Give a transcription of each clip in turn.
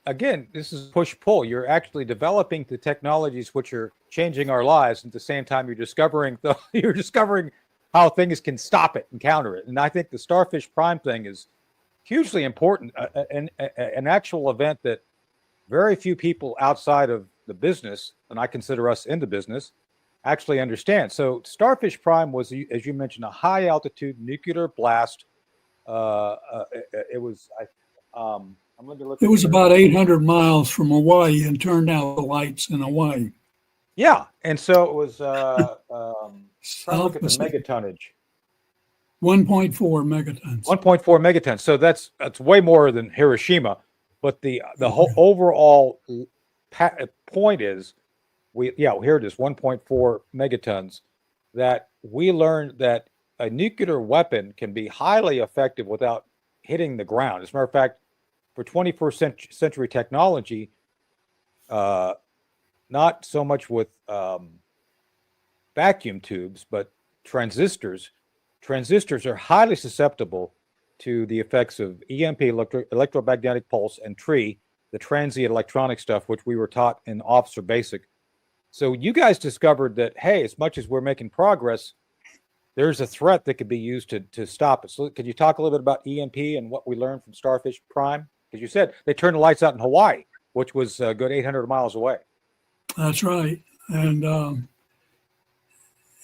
again, this is push-pull. You're actually developing the technologies which are changing our lives. And at the same time, you're discovering how things can stop it and counter it. And I think the Starfish Prime thing is hugely important, an actual event that very few people outside of the business, and I consider us in the business, actually understand. So Starfish Prime was, as you mentioned, a high-altitude nuclear blast. It was, I'm going to look. It was about 800 miles from Hawaii and turned out the lights in Hawaii. Yeah, and so it was. Trying to look at the megatonnage. 1.4 megatons. 1.4 megatons. So that's way more than Hiroshima, but the whole overall point is, here it is, 1.4 megatons. That we learned that a nuclear weapon can be highly effective without hitting the ground. As a matter of fact, for 21st century technology, not so much with vacuum tubes, but transistors. Transistors are highly susceptible to the effects of EMP, electromagnetic pulse, and TRI, the transient electronic stuff, which we were taught in Officer Basic. So you guys discovered that, hey, as much as we're making progress, there's a threat that could be used to stop it. So could you talk a little bit about EMP and what we learned from Starfish Prime? Because you said they turned the lights out in Hawaii, which was a good 800 miles away. That's right. And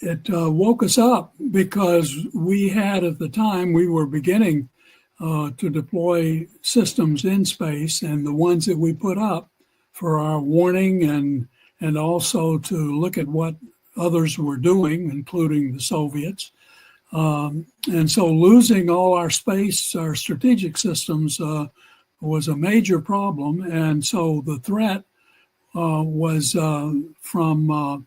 it woke us up because we had, at the time, we were beginning to deploy systems in space, and the ones that we put up for our warning and also to look at what others were doing, including the Soviets. And so losing all our space, our strategic systems, was a major problem. And so the threat was from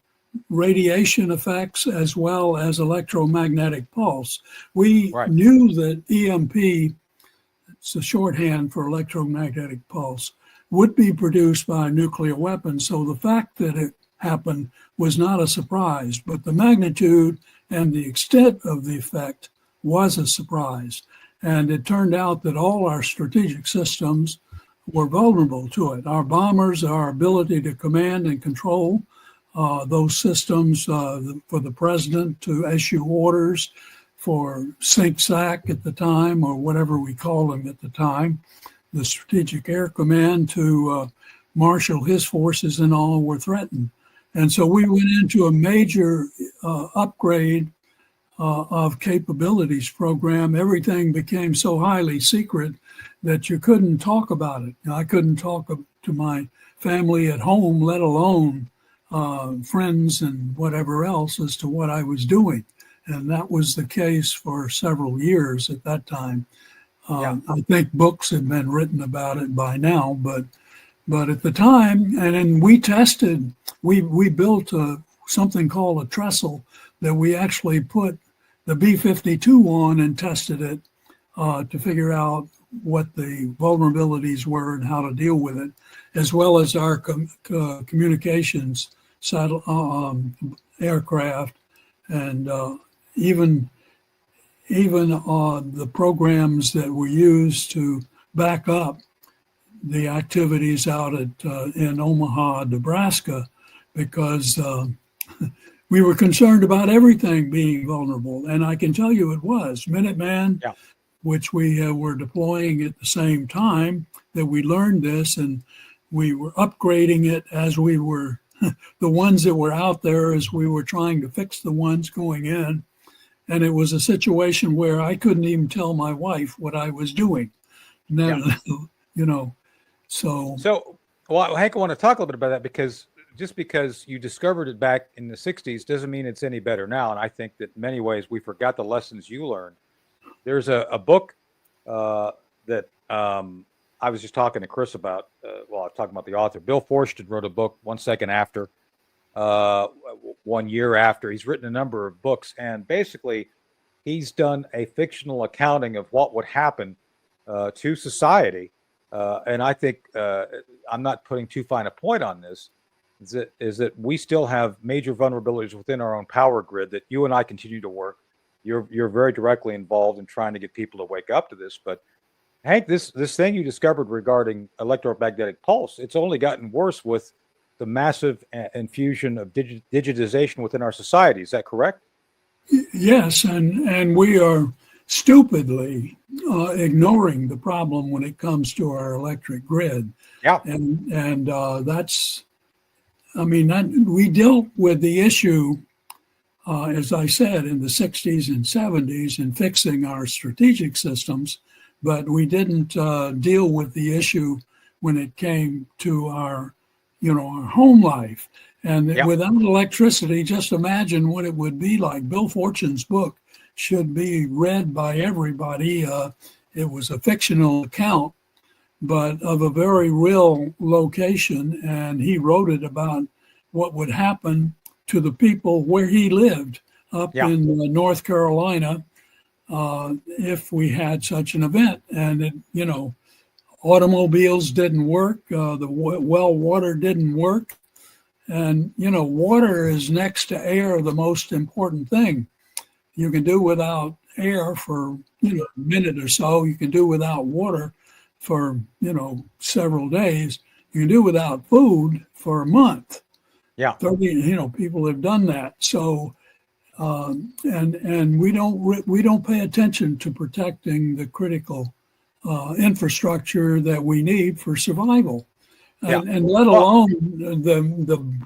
radiation effects as well as electromagnetic pulse. We knew that EMP, it's a shorthand for electromagnetic pulse, would be produced by a nuclear weapon. So the fact that it happened was not a surprise, but the magnitude and the extent of the effect was a surprise. And it turned out that all our strategic systems were vulnerable to it. Our bombers, our ability to command and control those systems, for the president to issue orders for SINC-SAC at the time, or whatever we called them at the time, the Strategic Air Command to marshal his forces and all, were threatened. And so we went into a major upgrade of capabilities program. Everything became so highly secret that you couldn't talk about it. I couldn't talk to my family at home, let alone friends and whatever else, as to what I was doing. And that was the case for several years at that time. I think books had been written about it by now, but at the time, and then we tested, we built something called a trestle that we actually put the B-52 on and tested it to figure out what the vulnerabilities were and how to deal with it, as well as our communications aircraft, and even the programs that were used to back up the activities out in Omaha, Nebraska, because we were concerned about everything being vulnerable. And I can tell you it was. Minuteman, which we were deploying at the same time that we learned this, and we were upgrading it as we were, the ones that were out there, as we were trying to fix the ones going in. And it was a situation where I couldn't even tell my wife what I was doing. So well, Hank, I want to talk a little bit about that, because just because you discovered it back in the 60s doesn't mean it's any better now. And I think that in many ways we forgot the lessons you learned. There's a book that I was just talking to Chris about. I was talking about the author. Bill Forston wrote a book 1 second after, 1 year after. He's written a number of books, and basically he's done a fictional accounting of what would happen to society. And I think I'm not putting too fine a point on this, is that we still have major vulnerabilities within our own power grid that you and I continue to work. You're very directly involved in trying to get people to wake up to this. But Hank, this thing you discovered regarding electromagnetic pulse, it's only gotten worse with the massive infusion of digitization within our society. Is that correct? Yes, and we are stupidly ignoring the problem when it comes to our electric grid, Yeah. and that's, I mean, that we dealt with the issue, as I said, in the 60s and 70s in fixing our strategic systems, but we didn't deal with the issue when it came to our, our home life. And Yeah. without electricity, just imagine what it would be like. Bill Fortune's book should be read by everybody. It was a fictional account, but of a very real location. And he wrote it about what would happen to the people where he lived up Yeah. in North Carolina if we had such an event. And, automobiles didn't work, the well water didn't work. And, water is next to air the most important thing. You can do without air for, a minute or so. You can do without water for, several days. You can do without food for a month. Yeah. 30, people have done that. So, and we don't pay attention to protecting the critical infrastructure that we need for survival. Yeah. And let alone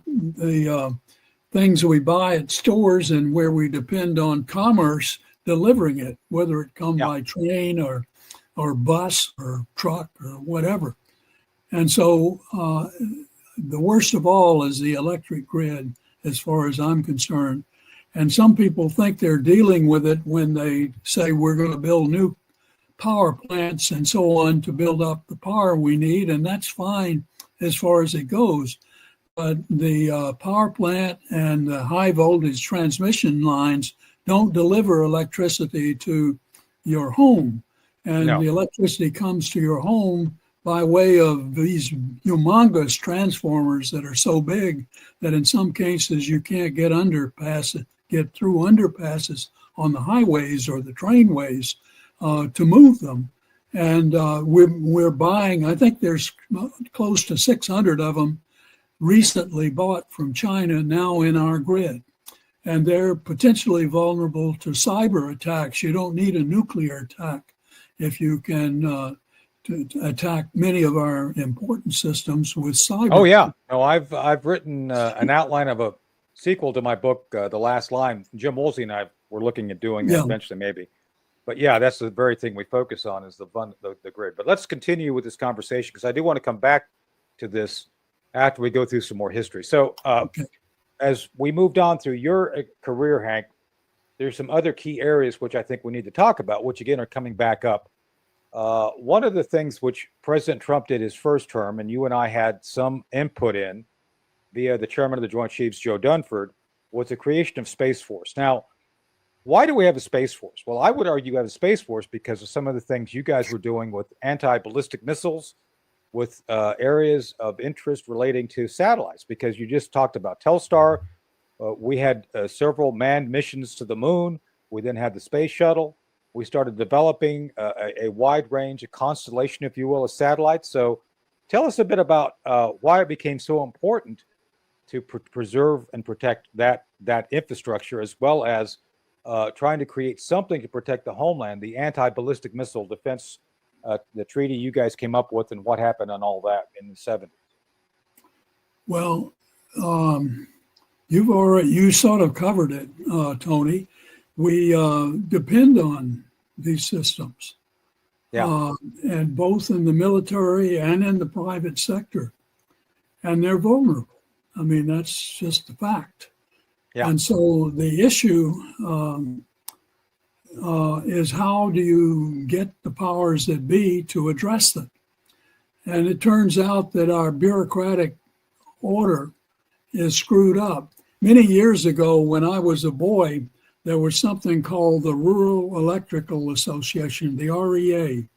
the things we buy at stores and where we depend on commerce delivering it, whether it come by train or bus or truck or whatever. And so the worst of all is the electric grid, as far as I'm concerned. And some people think they're dealing with it when they say we're going to build new power plants and so on to build up the power we need, and that's fine as far as it goes. But the power plant and the high voltage transmission lines don't deliver electricity to your home. And the electricity comes to your home by way of these humongous transformers that are so big that in some cases you can't get through underpasses on the highways or the trainways to move them. And we're buying, I think there's close to 600 of them recently bought from China now in our grid. And they're potentially vulnerable to cyber attacks. You don't need a nuclear attack if you can to attack many of our important systems with cyber. Oh yeah, no, I've written an outline of a sequel to my book, The Last Line. Jim Woolsey and I were looking at doing that eventually, maybe. But yeah, that's the very thing we focus on is the grid. But let's continue with this conversation because I do want to come back to this after we go through some more history. So as we moved on through your career, Hank, there's some other key areas which I think we need to talk about, which again are coming back up. One of the things which President Trump did his first term, and you and I had some input in via the chairman of the Joint Chiefs, Joe Dunford, was the creation of Space Force. Now, why do we have a Space Force? Well, I would argue we have a Space Force because of some of the things you guys were doing with anti-ballistic missiles, with areas of interest relating to satellites, because you just talked about Telstar. We had several manned missions to the moon. We then had the space shuttle. We started developing a wide range, a constellation, if you will, of satellites. So tell us a bit about why it became so important to preserve and protect that infrastructure, as well as trying to create something to protect the homeland, the anti-ballistic missile defense, the treaty you guys came up with, and what happened on all that in the 70s. Well, you sort of covered it, Tony. We depend on these systems, and both in the military and in the private sector, and they're vulnerable. I mean, that's just the fact. Yeah. And so the issue is how do you get the powers that be to address them? And it turns out that our bureaucratic order is screwed up. Many years ago, when I was a boy, there was something called the Rural Electrical Association, the REA,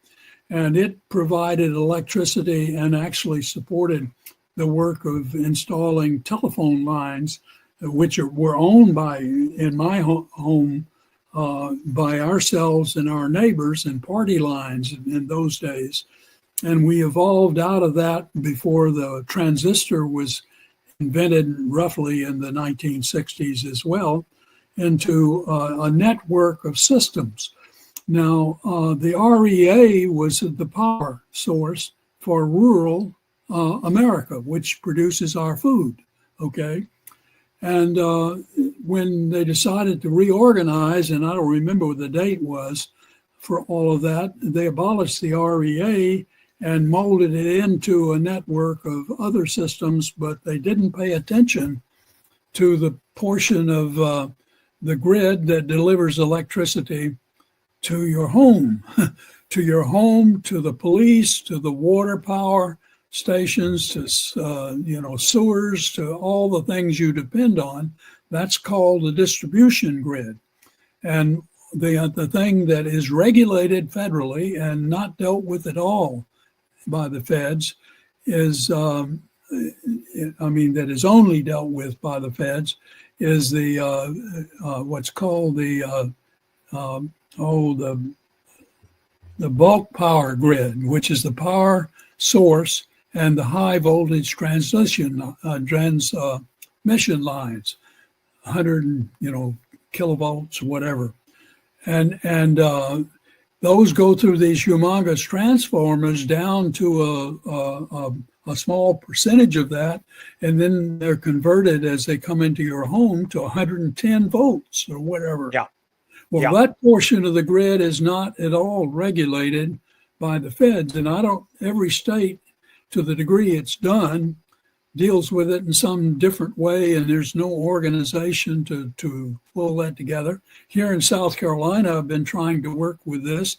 and it provided electricity and actually supported the work of installing telephone lines, which were owned by, in my home, by ourselves and our neighbors and party lines in those days. And we evolved out of that before the transistor was invented, roughly in the 1960s as well, into a network of systems. Now, the REA was the power source for rural America, which produces our food, okay? And when they decided to reorganize, and I don't remember what the date was for all of that, they abolished the REA and molded it into a network of other systems, but they didn't pay attention to the portion of the grid that delivers electricity to your home, to your home, to the police, to the water power stations, to sewers, to all the things you depend on. That's called the distribution grid. And the thing that is regulated federally and not dealt with at all by the feds is, that is only dealt with by the feds, is the what's called the bulk power grid, which is the power source and the high voltage transmission lines, 100 kilovolts, whatever, and those go through these humongous transformers down to a small percentage of that, and then they're converted as they come into your home to 110 volts or whatever. Yeah. Well, that portion of the grid is not at all regulated by the feds, and every state, to the degree it's done, deals with it in some different way, and there's no organization to pull that together. Here in South Carolina, I've been trying to work with this,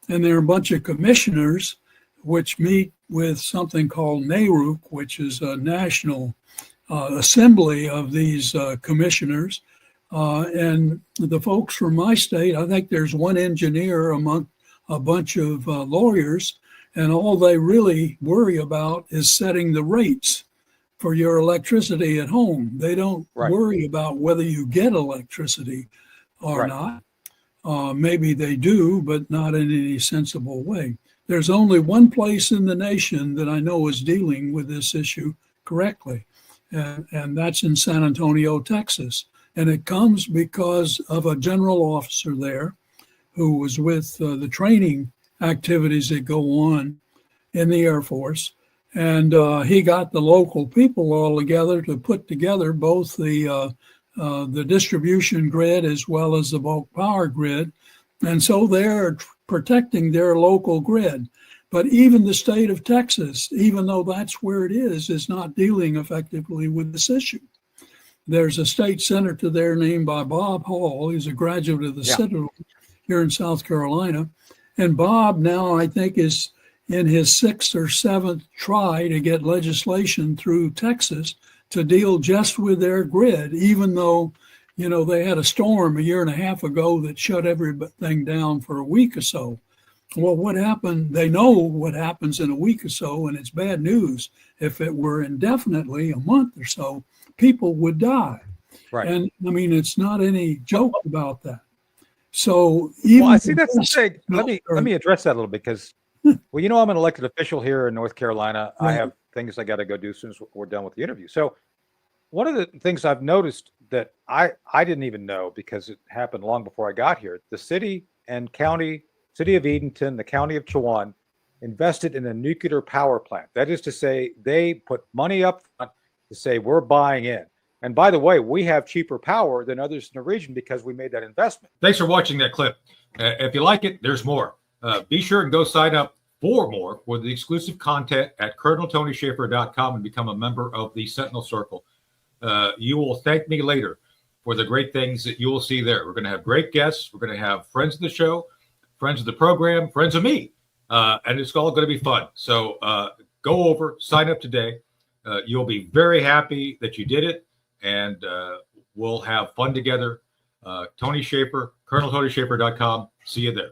and there are a bunch of commissioners which meet with something called NARUC, which is a national assembly of these commissioners. And the folks from my state, I think there's one engineer among a bunch of lawyers, and all they really worry about is setting the rates for your electricity at home. They don't worry about whether you get electricity or not. Maybe they do, but not in any sensible way. There's only one place in the nation that I know is dealing with this issue correctly, and that's in San Antonio, Texas. And it comes because of a general officer there who was with the training activities that go on in the Air Force. And he got the local people all together to put together both the distribution grid as well as the bulk power grid. And so they're protecting their local grid. But even the state of Texas, even though that's where it is not dealing effectively with this issue. There's a state senator there named by Bob Hall. He's a graduate of the Citadel here in South Carolina. And Bob now, I think, is in his 6th or 7th try to get legislation through Texas to deal just with their grid, even though, they had a storm a year and a half ago that shut everything down for a week or so. Well, what happened? They know what happens in a week or so, and it's bad news. If it were indefinitely, a month or so, people would die. Right. And it's not any joke about that. So even I see that's the thing. Let me address that a little bit because, I'm an elected official here in North Carolina. I have things I got to go do as soon as we're done with the interview. So one of the things I've noticed that I didn't even know because it happened long before I got here, the city and county, city of Edenton, the county of Chowan, invested in a nuclear power plant. That is to say, they put money up front to say, we're buying in. And by the way, we have cheaper power than others in the region because we made that investment. Thanks for watching that clip. If you like it, there's more. Be sure and go sign up for more with the exclusive content at ColonelTonyShaffer.com and become a member of the Sentinel Circle. You will thank me later for the great things that you will see there. We're going to have great guests. We're going to have friends of the show, friends of the program, friends of me. And it's all going to be fun. So go over, sign up today. You'll be very happy that you did it. And we'll have fun together. Tony Shaffer, ColonelTonyShaffer.com. See you there.